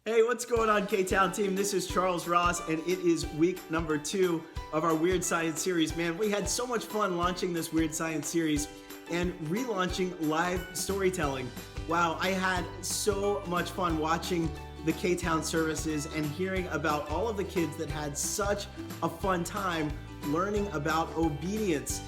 Hey, what's going on, K-Town team? This is Charles Ross, and it is week number 2 of our Weird Science series. Man, we had so much fun launching this Weird Science series and relaunching live storytelling. Wow, I had so much fun watching the K-Town services and hearing about all of the kids that had such a fun time learning about obedience.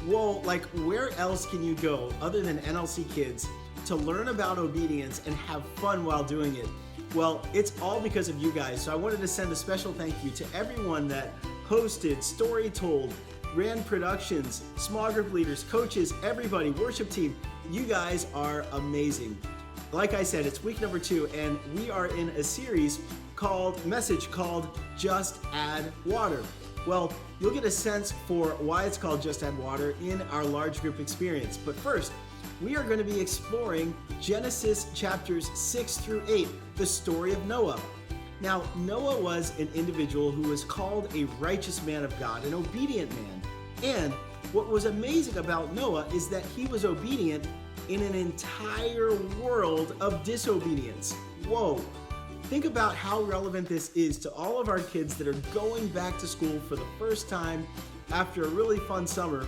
Whoa, like where else can you go other than NLC Kids to learn about obedience and have fun while doing it? Well, it's all because of you guys, so I wanted to send a special thank you to everyone that hosted, story told, ran productions, small group leaders, coaches, everybody, worship team. You guys are amazing. Like I said, it's week number 2, and we are in a series called Just Add Water. Well, you'll get a sense for why it's called Just Add Water in our large group experience. But first, we are going to be exploring Genesis chapters 6 through 8, the story of Noah. Now, Noah was an individual who was called a righteous man of God, an obedient man. And what was amazing about Noah is that he was obedient in an entire world of disobedience. Whoa. Think about how relevant this is to all of our kids that are going back to school for the first time after a really fun summer,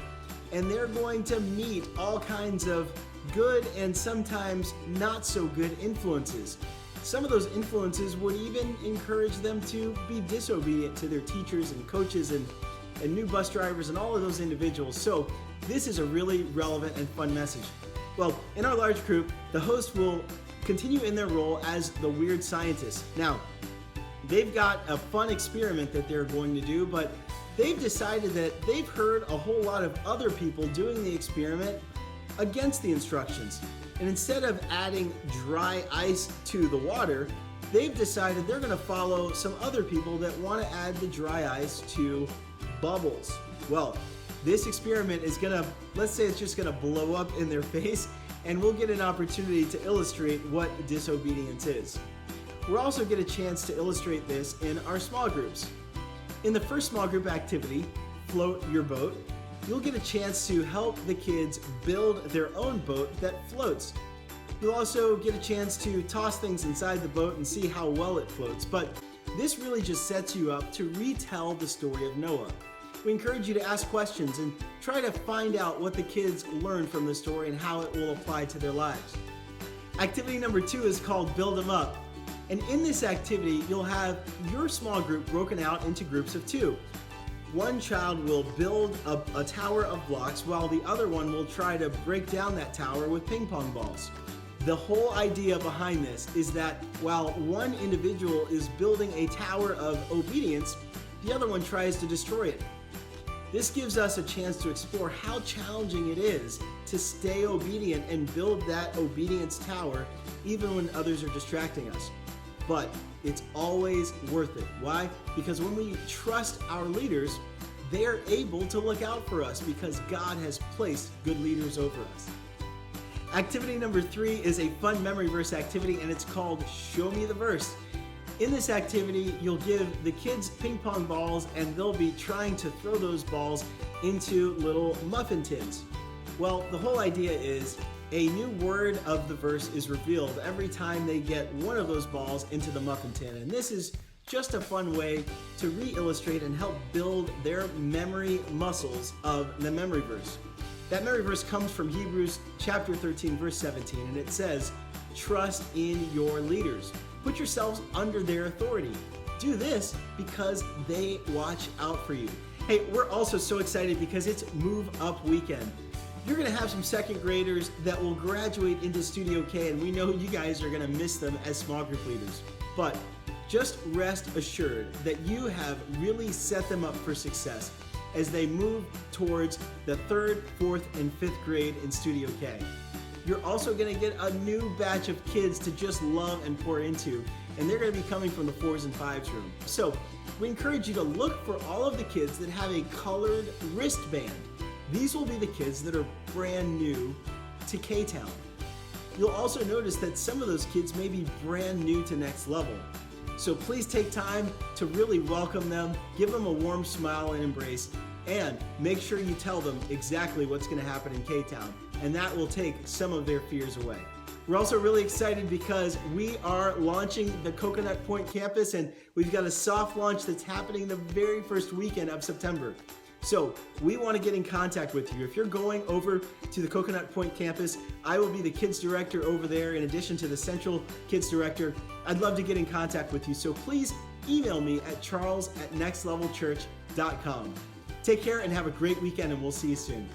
and they're going to meet all kinds of good and sometimes not so good influences. Some of those influences would even encourage them to be disobedient to their teachers and coaches and new bus drivers and all of those individuals. So this is a really relevant and fun message. Well, in our large group, the host will continue in their role as the weird scientist. Now, they've got a fun experiment that they're going to do, but they've decided that they've heard a whole lot of other people doing the experiment against the instructions. And instead of adding dry ice to the water, they've decided they're going to follow some other people that want to add the dry ice to bubbles. Well, this experiment is going to, let's say it's just going to blow up in their face, and we'll get an opportunity to illustrate what disobedience is. We'll also get a chance to illustrate this in our small groups. In the first small group activity, Float Your Boat, you'll get a chance to help the kids build their own boat that floats. You'll also get a chance to toss things inside the boat and see how well it floats, but this really just sets you up to retell the story of Noah. We encourage you to ask questions and try to find out what the kids learned from the story and how it will apply to their lives. Activity number 2 is called Build 'em Up. And in this activity, you'll have your small group broken out into groups of 2. One child will build a tower of blocks while the other one will try to break down that tower with ping pong balls. The whole idea behind this is that while one individual is building a tower of obedience, the other one tries to destroy it. This gives us a chance to explore how challenging it is to stay obedient and build that obedience tower even when others are distracting us. But it's always worth it. Why? Because when we trust our leaders, they're able to look out for us because God has placed good leaders over us. Activity number 3 is a fun memory verse activity, and it's called Show Me the Verse. In this activity, you'll give the kids ping pong balls, and they'll be trying to throw those balls into little muffin tins. Well, the whole idea is a new word of the verse is revealed every time they get one of those balls into the muffin tin. And this is just a fun way to re-illustrate and help build their memory muscles of the memory verse. That memory verse comes from Hebrews chapter 13, verse 17, and it says, "Trust in your leaders. Put yourselves under their authority. Do this because they watch out for you." Hey, we're also so excited because it's Move Up Weekend. You're going to have some second graders that will graduate into Studio K, and we know you guys are going to miss them as small group leaders. But just rest assured that you have really set them up for success as they move towards the 3rd, 4th, and 5th grade in Studio K. You're also going to get a new batch of kids to just love and pour into, and they're going to be coming from the 4s and 5s room. So we encourage you to look for all of the kids that have a colored wristband. These will be the kids that are brand new to K-Town. You'll also notice that some of those kids may be brand new to Next Level. So please take time to really welcome them, give them a warm smile and embrace, and make sure you tell them exactly what's going to happen in K-Town, and that will take some of their fears away. We're also really excited because we are launching the Coconut Point campus, and we've got a soft launch that's happening the very first weekend of September. So we want to get in contact with you. If you're going over to the Coconut Point campus, I will be the kids director over there in addition to the central kids director. I'd love to get in contact with you. So please email me at charles@nextlevelchurch.com. Take care and have a great weekend, and we'll see you soon.